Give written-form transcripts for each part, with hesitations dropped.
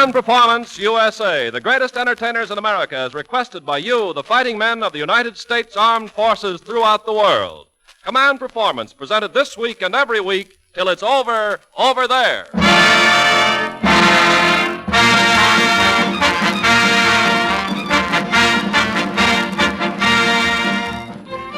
Command Performance USA, the greatest entertainers in America, as requested by you, the fighting men of the United States Armed Forces throughout the world. Command Performance, presented this week and every week till it's over there.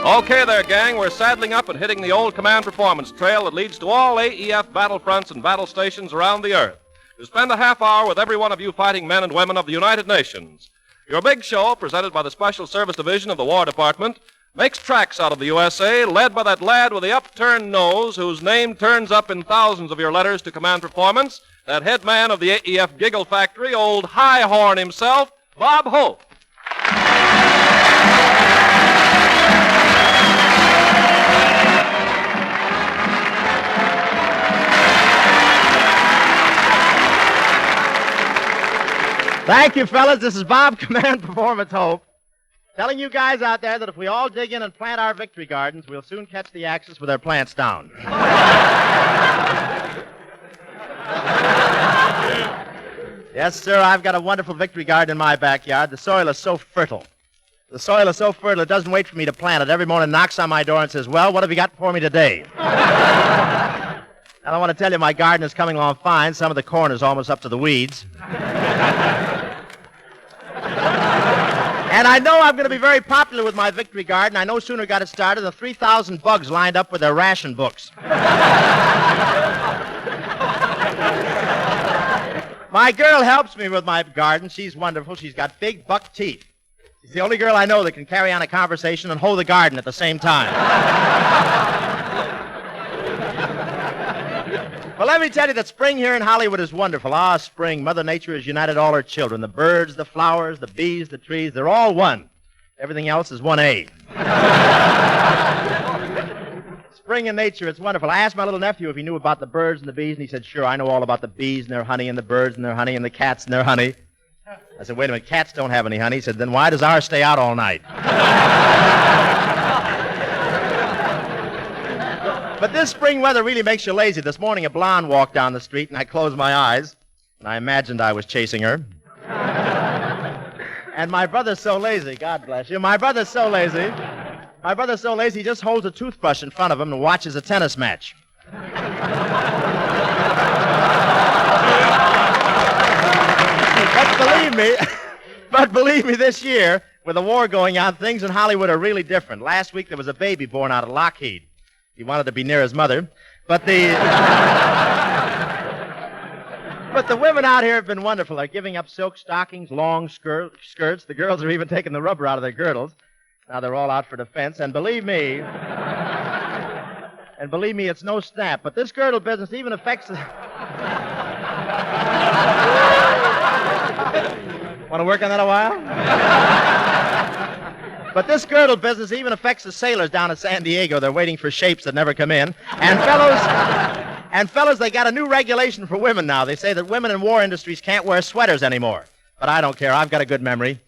Okay there, gang. We're saddling up and hitting the old Command Performance trail that leads to all AEF battlefronts and battle stations around the earth to spend a half hour with every one of you fighting men and women of the United Nations. Your big show, presented by the Special Service Division of the War Department, makes tracks out of the USA, led by that lad with the upturned nose whose name turns up in thousands of your letters to Command Performance, that head man of the AEF Giggle Factory, old High Horn himself, Bob Hope. Thank you, fellas. This is Bob, Command Performance Hope, telling you guys out there that if we all dig in and plant our victory gardens, we'll soon catch the Axis with their plants down. Yes, sir, I've got a wonderful victory garden in my backyard. The soil is so fertile. The soil is so fertile, it doesn't wait for me to plant it. Every morning knocks on my door and says, well, what have you got for me today? And I want to tell you, my garden is coming along fine. Some of the corn is almost up to the weeds. And I know I'm going to be very popular with my victory garden. I no sooner got it started than 3,000 bugs lined up with their ration books. My girl helps me with my garden. She's wonderful. She's got big buck teeth. She's the only girl I know that can carry on a conversation and hoe the garden at the same time. Well, let me tell you that spring here in Hollywood is wonderful. Ah, spring. Mother Nature has united all her children. The birds, the flowers, the bees, the trees, they're all one. Everything else is 1A. Spring in nature, it's wonderful. I asked my little nephew if he knew about the birds and the bees, and he said, sure, I know all about the bees and their honey and the birds and their honey and the cats and their honey. I said, wait a minute, cats don't have any honey. He said, then why does ours stay out all night? But this spring weather really makes you lazy. This morning, a blonde walked down the street, and I closed my eyes, and I imagined I was chasing her. And my brother's so lazy, God bless you. My brother's so lazy, he just holds a toothbrush in front of him and watches a tennis match. But believe me, this year, with the war going on, things in Hollywood are really different. Last week, there was a baby born out of Lockheed. He wanted to be near his mother. But the women out here have been wonderful. They're giving up silk stockings, long skirts. The girls are even taking the rubber out of their girdles. Now they're all out for defense. And believe me, it's no snap. But this girdle business even affects the... Want to work on that a while? But this girdle business even affects the sailors down at San Diego. They're waiting for shapes that never come in. And fellows, they got a new regulation for women now. They say that women in war industries can't wear sweaters anymore. But I don't care. I've got a good memory.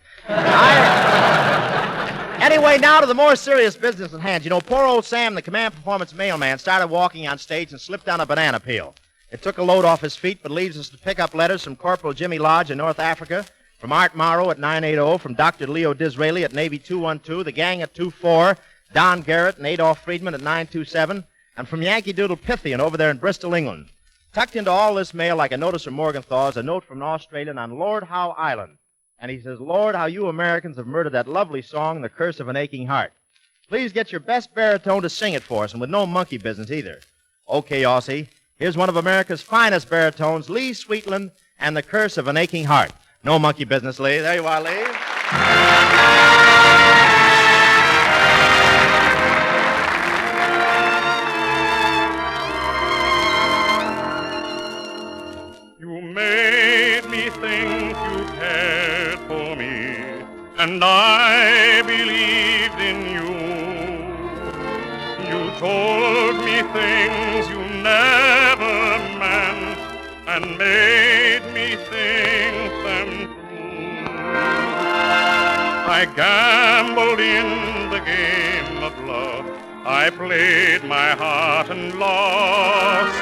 Anyway, now to the more serious business at hand. You know, poor old Sam, the Command Performance mailman, started walking on stage and slipped down a banana peel. It took a load off his feet, but leaves us to pick up letters from Corporal Jimmy Lodge in North Africa, from Art Morrow at 980, from Dr. Leo Disraeli at Navy 212, the gang at 24, Don Garrett and Adolph Friedman at 927, and from Yankee Doodle Pythian over there in Bristol, England. Tucked into all this mail like a notice from Morgenthau is a note from an Australian on Lord Howe Island. And he says, Lord, how you Americans have murdered that lovely song, The Curse of an Aching Heart. Please get your best baritone to sing it for us, and with no monkey business either. Okay, Aussie, here's one of America's finest baritones, Lee Sweetland and The Curse of an Aching Heart. No monkey business, Lee. There you are, Lee. You made me think you cared for me, and I believed in you. You told me things you never meant, and made me think them true. I gambled in the game of love. I played my heart and lost.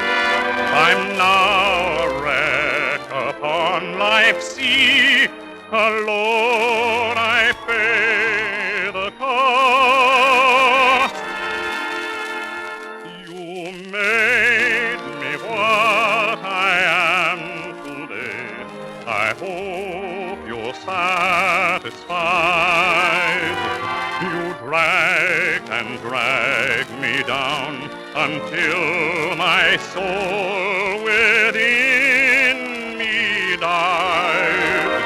I'm now a wreck upon life's life see. Alone I pay the cost. You made me what I am today. I hope you're satisfied. You dragged and dragged me down until my soul within me died.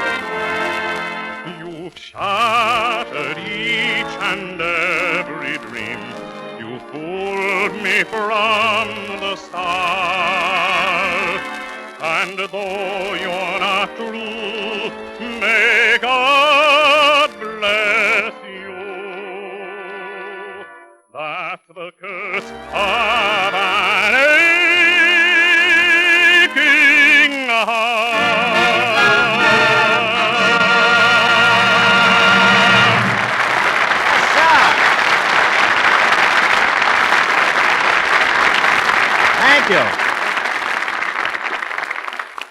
You've shattered each and every dream. You pulled me from the start. And though you're not true, may God bless you. That's the curse of an aching heart. Thank you.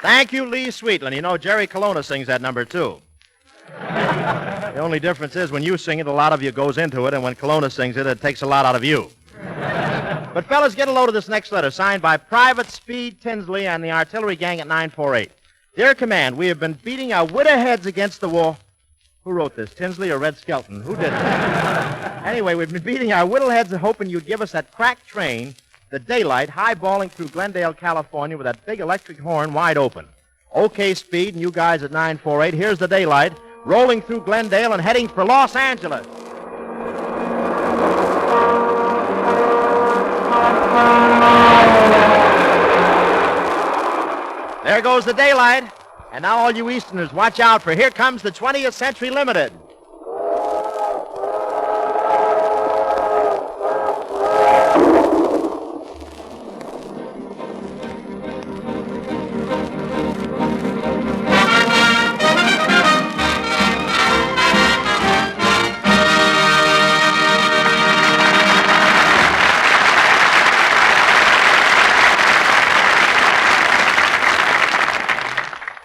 Thank you, Lee Sweetland. You know, Jerry Colonna sings that number, too. The only difference is when you sing it, a lot of you goes into it, and when Colonna sings it, it takes a lot out of you. But, fellas, get a load of this next letter, signed by Private Speed Tinsley and the artillery gang at 948. Dear Command, we have been beating our widow heads against the wall. Who wrote this, Tinsley or Red Skelton? Who did that? Anyway, we've been beating our widow heads and hoping you'd give us that crack train, the daylight, highballing through Glendale, California, with that big electric horn wide open. Okay, Speed, and you guys at 948, here's the daylight, rolling through Glendale and heading for Los Angeles. There goes the daylight. And now all you Easterners, watch out, for here comes the 20th Century Limited.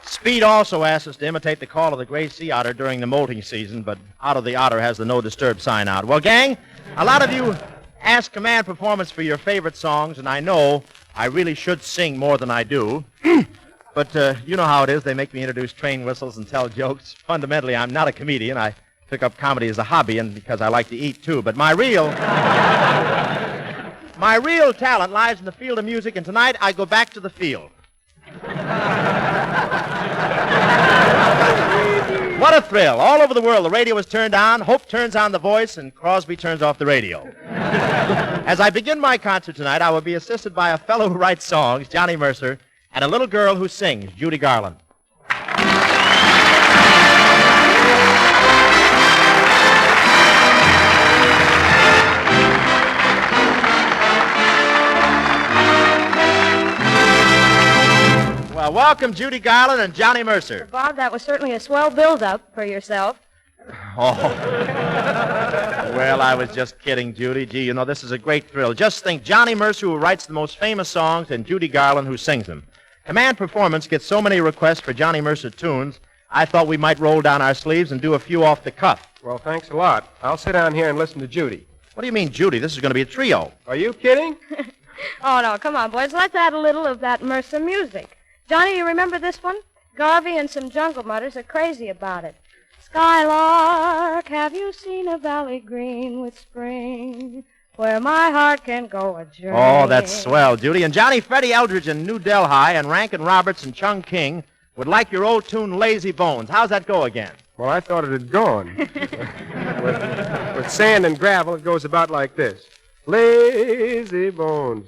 Speed also asked us to imitate the call of the gray sea otter during the molting season, but Out of the Otter has the no disturb sign out. Well, gang, a lot of you ask Command Performance for your favorite songs, and I know I really should sing more than I do. But you know how it is. They make me introduce train whistles and tell jokes. Fundamentally, I'm not a comedian. I took up comedy as a hobby and because I like to eat, too. But my real talent lies in the field of music, and tonight I go back to the field. What a thrill. All over the world, the radio is turned on, Hope turns on the voice, and Crosby turns off the radio. As I begin my concert tonight, I will be assisted by a fellow who writes songs, Johnny Mercer, and a little girl who sings, Judy Garland. Well, welcome, Judy Garland and Johnny Mercer. Bob, that was certainly a swell build-up for yourself. Oh. Well, I was just kidding, Judy. Gee, you know, this is a great thrill. Just think, Johnny Mercer, who writes the most famous songs, and Judy Garland, who sings them. Command Performance gets so many requests for Johnny Mercer tunes, I thought we might roll down our sleeves and do a few off the cuff. Well, thanks a lot. I'll sit down here and listen to Judy. What do you mean, Judy? This is going to be a trio. Are you kidding? Oh, no, come on, boys. Let's add a little of that Mercer music. Johnny, you remember this one? Garvey and some Jungle Mutters are crazy about it. Skylark, have you seen a valley green with spring, where my heart can go a journey? Oh, that's swell, Judy. And Johnny Freddie Eldridge and New Delhi and Rankin Roberts and Chung King would like your old tune, Lazy Bones. How's that go again? Well, I thought it had gone. with sand and gravel, it goes about like this. Lazy bones,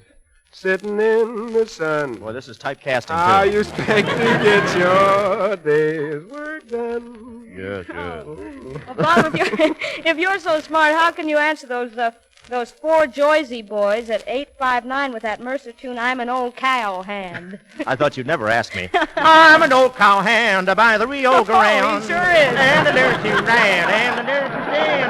sitting in the sun. Boy, this is typecasting, too. How you expect to get your day's work done? Good. Well, Bob, if you're so smart, how can you answer those four Joyzy boys at 859 with that Mercer tune, I'm an Old Cowhand? I thought you'd never ask me. I'm an old cowhand by the Rio Grande. Oh, he sure is. And the dirty ran, and the dirty ran.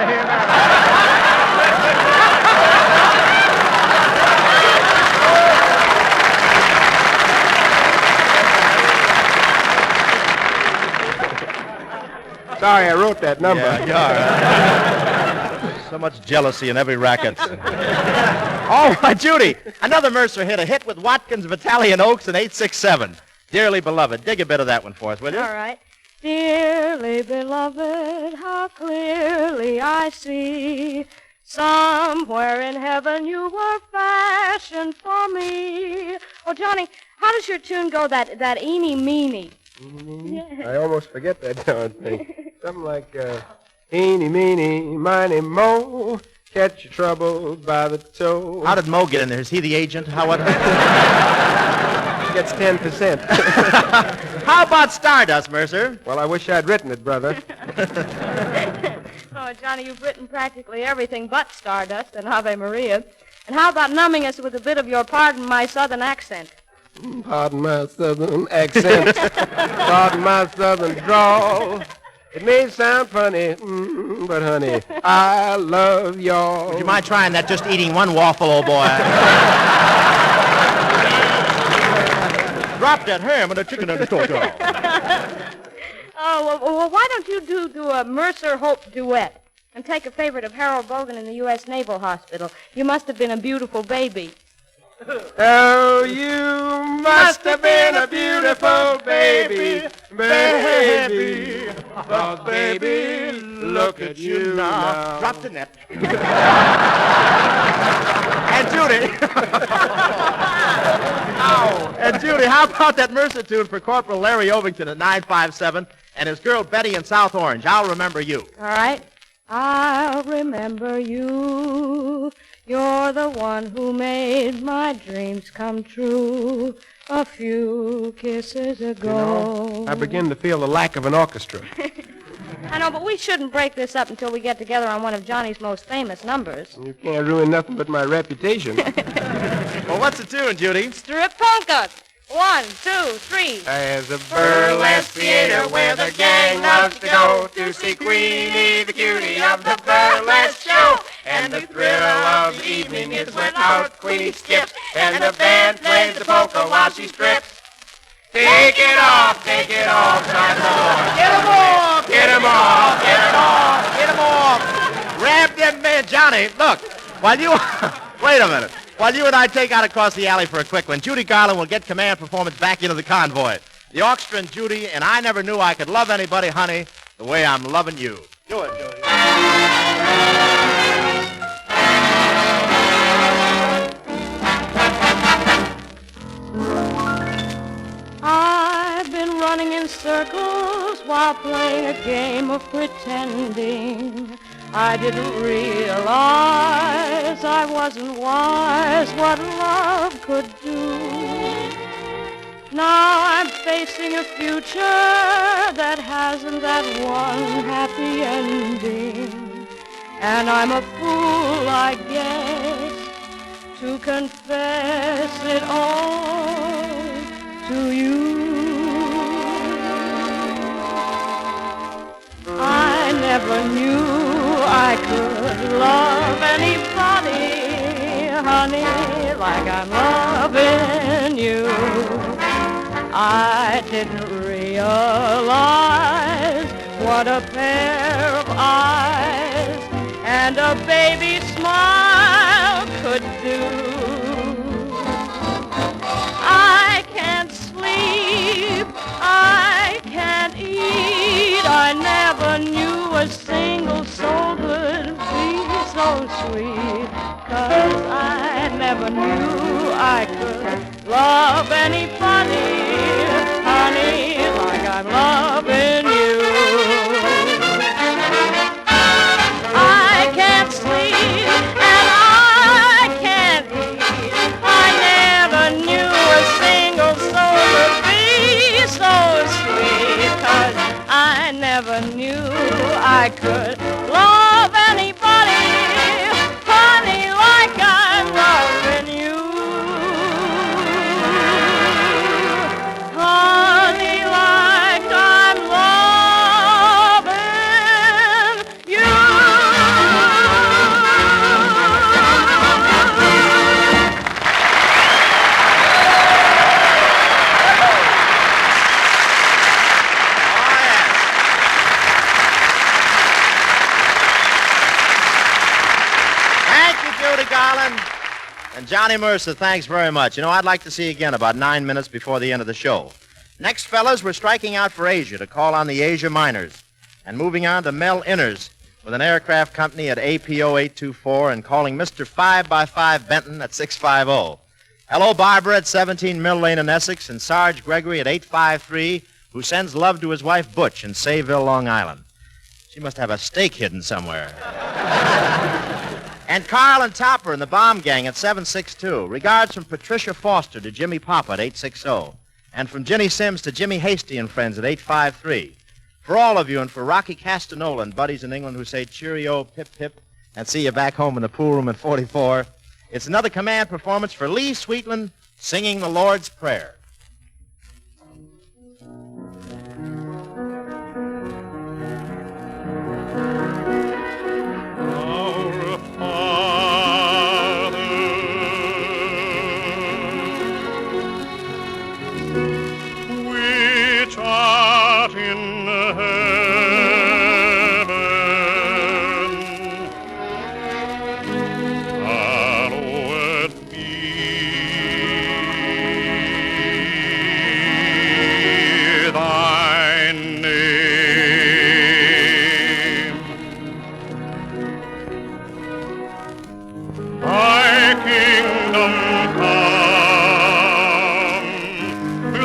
Sorry, I wrote that number. Yeah, you are. So much jealousy in every racket. All right, Judy. Another Mercer hit. A hit with Watkins of Italian Oaks in 867. Dearly Beloved. Dig a bit of that one for us, will you? All right. Dearly beloved, how clearly I see. Somewhere in heaven you were fashioned for me. Oh, Johnny, how does your tune go, that eeny meeny? I almost forget that darn thing. Something like, eeny, meeny, miny, mo, catch your trouble by the toe. How did Mo get in there? Is he the agent? How what? Gets 10%. How about Stardust, Mercer? Well, I wish I'd written it, brother. Oh, Johnny, you've written practically everything but Stardust and Ave Maria. And how about numbing us with a bit of your Pardon My Southern Accent? Pardon my southern accent. Pardon my southern drawl. It may sound funny, but honey, I love y'all. Would you mind trying that? Just eating one waffle, old boy. Drop that ham and the chicken and the tortilla. Oh, well, why don't you do a Mercer Hope duet and take a favorite of Harold Bogan in the U.S. Naval Hospital? You must have been a beautiful baby. Oh, you must have been a beautiful baby, baby. Oh, baby, look at you now. Drop the net. And Judy. And Judy, how about that Mercer tune for Corporal Larry Ovington at 957 and his girl Betty in South Orange? I'll remember you. All right. I'll remember you. You're the one who made my dreams come true a few kisses ago. I begin to feel the lack of an orchestra. I know, but we shouldn't break this up until we get together on one of Johnny's most famous numbers. You can't ruin nothing but my reputation. Well, what's the tune, Judy? Strip polka. 1, 2, 3. There's a burlesque theater where the gang loves to go to see Queenie, the cutie of the burlesque show. And the thrill of the evening is when out Queenie skips, and the band plays the polka while she strips. Take it off, cries the Lord. Get 'em off! Get 'em off, get 'em off. Get 'em off! Grab them man, Johnny. Look, while you wait a minute. While you and I take out across the alley for a quick one, Judy Garland will get command performance back into the convoy. The orchestra and Judy, and I never knew I could love anybody, honey, the way I'm loving you. Do it, Judy. I've been running in circles while playing a game of pretending. I didn't realize I wasn't wise what love could do. Now I'm facing a future that hasn't that one happy ending. And I'm a fool, I guess, to confess it all to you. I never knew I could love anybody, honey, like I'm loving you. I didn't realize what a pair of eyes and a baby smile could do. I can't sleep, I can't eat, I never knew a single soul could be so sweet, 'cause I never knew I could love anybody, honey, like I'm loving you. I can't sleep and I can't eat, I never knew a single soul could be so sweet, 'cause I never knew I could love anybody, honey, like I'm loving you. Honey, like I'm loving you. And Johnny Mercer, thanks very much. You know, I'd like to see you again about 9 minutes before the end of the show. Next, fellas, we're striking out for Asia to call on the Asia Miners. And moving on to Mel Inners with an aircraft company at APO 824 and calling Mr. 5x5 Benton at 650. Hello, Barbara at 17 Mill Lane in Essex, and Sarge Gregory at 853, who sends love to his wife Butch in Sayville, Long Island. She must have a steak hidden somewhere. And Carl and Topper in the Bomb Gang at 762. Regards from Patricia Foster to Jimmy Papa at 860. And from Ginny Sims to Jimmy Hasty and friends at 853. For all of you and for Rocky Castanola and buddies in England who say cheerio, pip, pip, and see you back home in the pool room at 44, it's another command performance for Lee Sweetland singing the Lord's Prayer. Our Father, which art in heaven, hallowed be thy name. Thy kingdom come,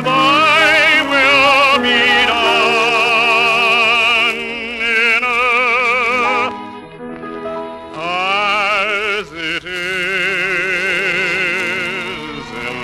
thy will be done in earth as it is in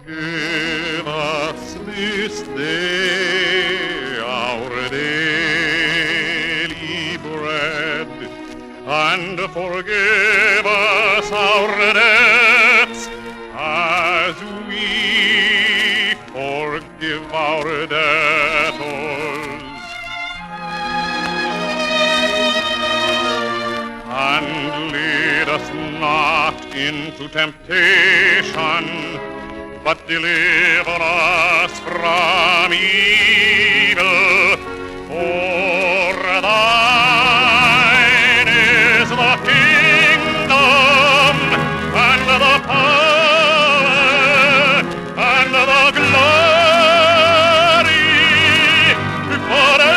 Give us this day our daily bread, and forgive us our debts as we forgive our debtors. And lead us not into temptation, but deliver us from evil. For thine is the kingdom, and the power, and the glory forever.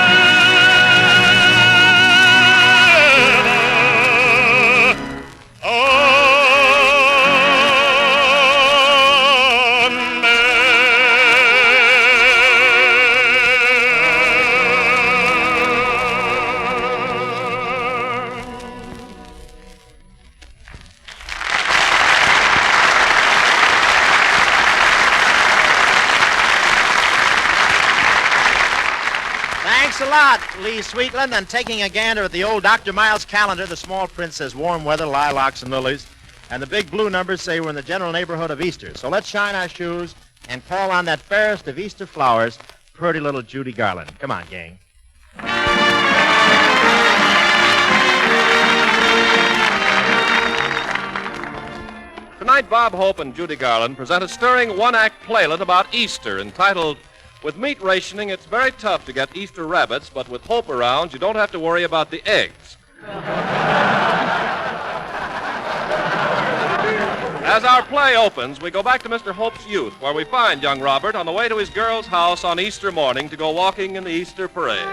Thanks a lot, Lee Sweetland. And taking a gander at the old Dr. Miles calendar, the small print says warm weather, lilacs, and lilies. And the big blue numbers say we're in the general neighborhood of Easter. So let's shine our shoes and call on that fairest of Easter flowers, pretty little Judy Garland. Come on, gang. Tonight, Bob Hope and Judy Garland present a stirring one-act playlet about Easter entitled, With Meat Rationing, It's Very Tough to Get Easter Rabbits, but with Hope around, you don't have to worry about the eggs. As our play opens, we go back to Mr. Hope's youth, where we find young Robert on the way to his girl's house on Easter morning to go walking in the Easter parade.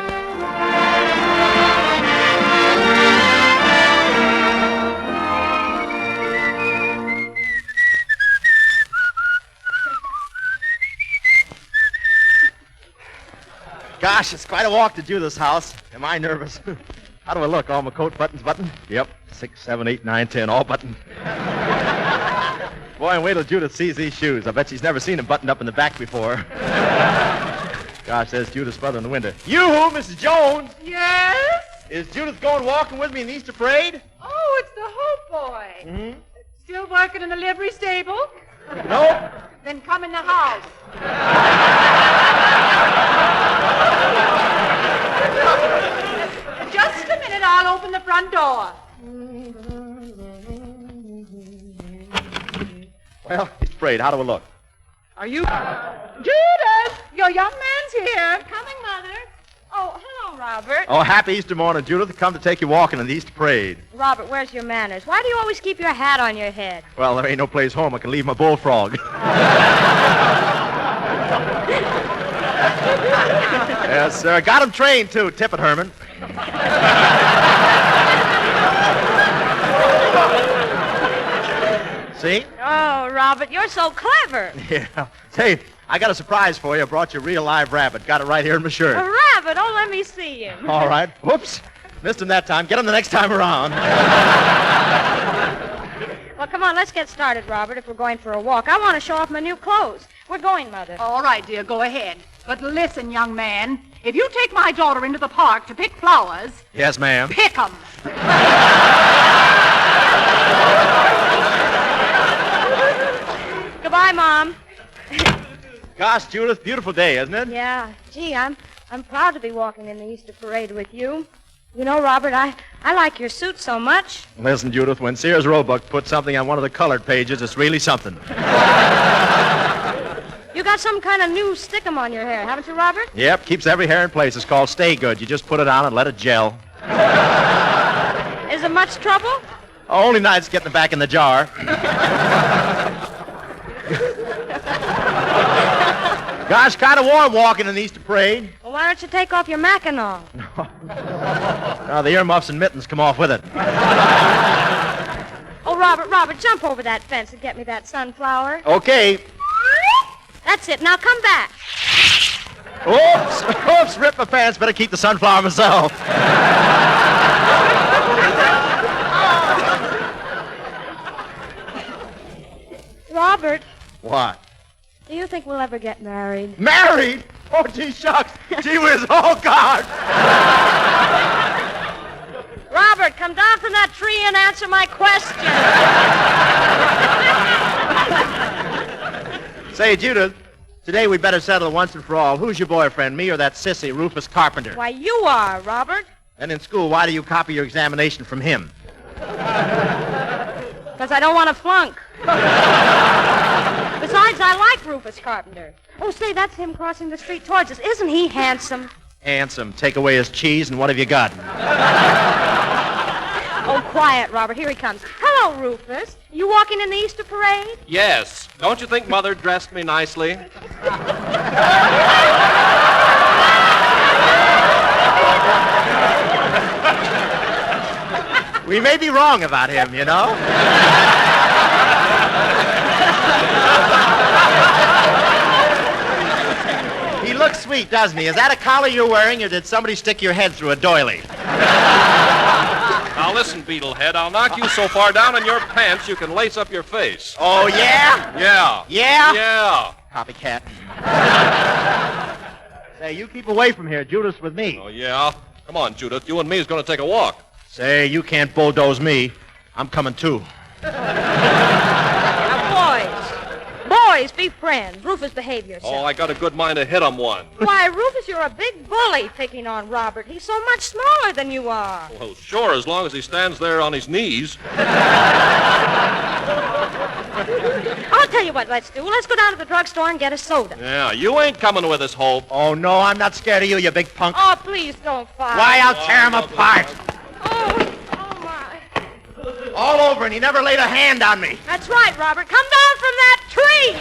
Gosh, it's quite a walk to Judith's house. Am I nervous? How do I look? All my coat buttons buttoned? Yep. 6, 7, 8, 9, 10, all buttoned. Boy, and wait till Judith sees these shoes. I bet she's never seen them buttoned up in the back before. Gosh, there's Judith's brother in the window. You, Mrs. Jones! Yes? Is Judith going walking with me in the Easter parade? Oh, it's the Hope boy. Mm-hmm. Still working in the livery stable? Nope. Then come in the house. Just a minute, I'll open the front door. Well, he's afraid. How do we look? Are you... Judith! Your young man's here. Coming, Mother. Oh, hello, Robert. Oh, happy Easter morning, Judith. Come to take you walking in the Easter parade. Robert, where's your manners? Why do you always keep your hat on your head? Well, there ain't no place home. I can leave my bullfrog. Yes, sir. Got him trained, too. Tip it, Herman. See? Oh, Robert, you're so clever. Yeah. Hey, I got a surprise for you. I brought you a real live rabbit. Got it right here in my shirt. A rabbit? Oh, let me see him. All right. Whoops. Missed him that time. Get him the next time around. Well, come on, let's get started, Robert, if we're going for a walk. I want to show off my new clothes. We're going, Mother. All right, dear, go ahead. But listen, young man, if you take my daughter into the park to pick flowers, Yes, ma'am. pick 'em. Goodbye, Mom. Gosh, Judith, beautiful day, isn't it? Yeah, gee, I'm proud to be walking in the Easter parade with you. You know, Robert, I like your suit so much. Listen, Judith, when Sears Roebuck puts something on one of the colored pages, it's really something. You got some kind of new stickum on your hair, haven't you, Robert? Yep, keeps every hair in place. It's called Stay Good. You just put it on and let it gel. Is it much trouble? Only night's getting it back in the jar. Gosh, kind of warm walking in the Easter parade. Well, why don't you take off your mackinaw? Now, the earmuffs and mittens come off with it. Oh, Robert, jump over that fence and get me that sunflower. Okay. That's it. Now come back. Oops, ripped my pants. Better keep the sunflower myself. Robert, What? do you think we'll ever get married? Married? Oh, gee shucks. Gee whiz, oh, God. Robert, come down from that tree and answer my question. Say, Judith, today we better settle once and for all. Who's your boyfriend, me or that sissy, Rufus Carpenter? Why, you are, Robert. And in school, why do you copy your examination from him? Because I don't want to flunk. Besides, I like Rufus Carpenter. Oh, say, that's him crossing the street towards us. Isn't he handsome? Handsome. Take away his cheese, and what have you got? Oh, quiet, Robert. Here he comes. Hello, Rufus. You walking in the Easter parade? Yes. Don't you think Mother dressed me nicely? We may be wrong about him, you know. He looks sweet, doesn't he? Is that a collar you're wearing, or did somebody stick your head through a doily? Now listen, Beetlehead, I'll knock you so far down in your pants you can lace up your face. Oh, yeah? Yeah. Yeah? Yeah. Copycat. Say, you keep away from here. Judith's with me. Oh, yeah? Come on, Judith. You and me is going to take a walk. Say, you can't bulldoze me. I'm coming, too. Now, boys, be friends. Rufus, behave yourself. Oh, I got a good mind to hit him one. Why, Rufus, you're a big bully picking on Robert. He's so much smaller than you are. Well, sure, as long as he stands there on his knees. I'll tell you what let's do. Let's go down to the drugstore and get a soda. Yeah, you ain't coming with us, Hope. Oh, no, I'm not scared of you, you big punk. Oh, please don't fight. Why, I'll tear him apart. Oh, my. All over, and he never laid a hand on me. That's right, Robert. Come down from that tree.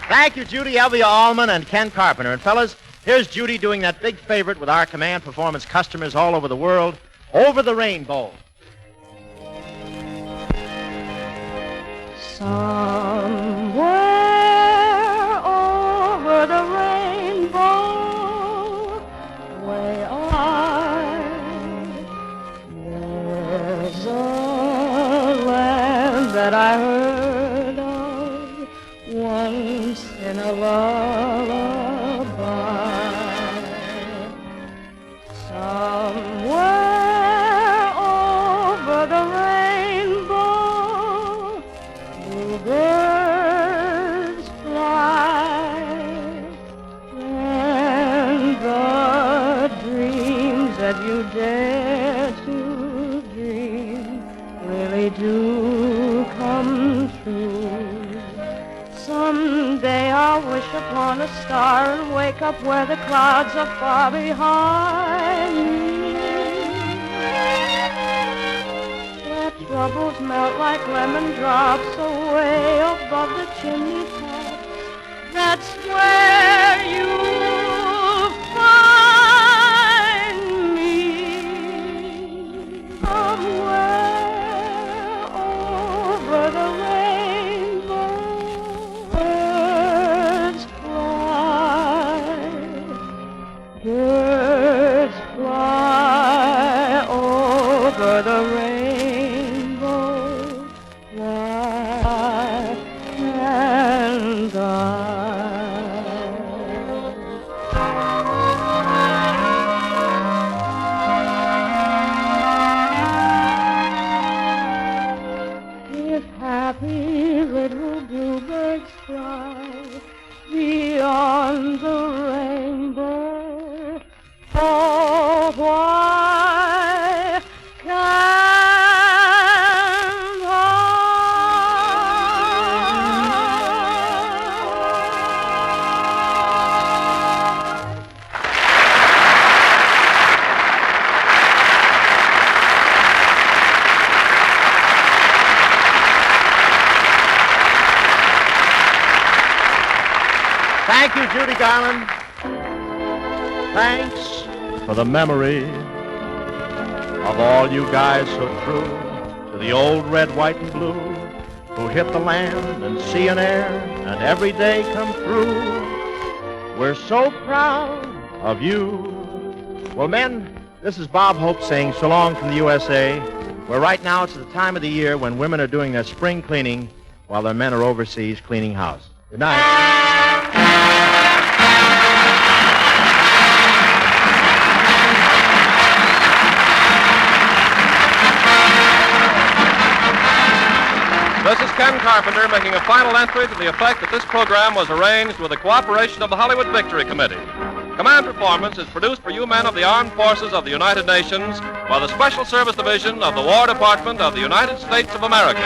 Thank you, Judy, Elvia Allman, and Ken Carpenter. And, fellas, here's Judy doing that big favorite with our Command Performance customers all over the world, Over the Rainbow. Somewhere over the rainbow, way high, there's a land that I heard of once in a lullaby. Somewhere over the rainbow, birds fly, wake up where the clouds are far behind me. Where troubles melt like lemon drops away above the chimney tops. That's where you'll find me. Somewhere over the rainbow, birds fly over the rainbow, fly and I. If happy little bluebirds fly beyond the rainbow, oh, why can't I? Thank you, Judy Garland. Thanks for the memory of all you guys so true to the old red, white, and blue who hit the land and sea and air and every day come through. We're so proud of you. Well, men, this is Bob Hope saying so long from the USA, where right now it's the time of the year when women are doing their spring cleaning while their men are overseas cleaning house. Good night. This is Ken Carpenter making a final entry to the effect that this program was arranged with the cooperation of the Hollywood Victory Committee. Command Performance is produced for you men of the Armed Forces of the United Nations by the Special Service Division of the War Department of the United States of America.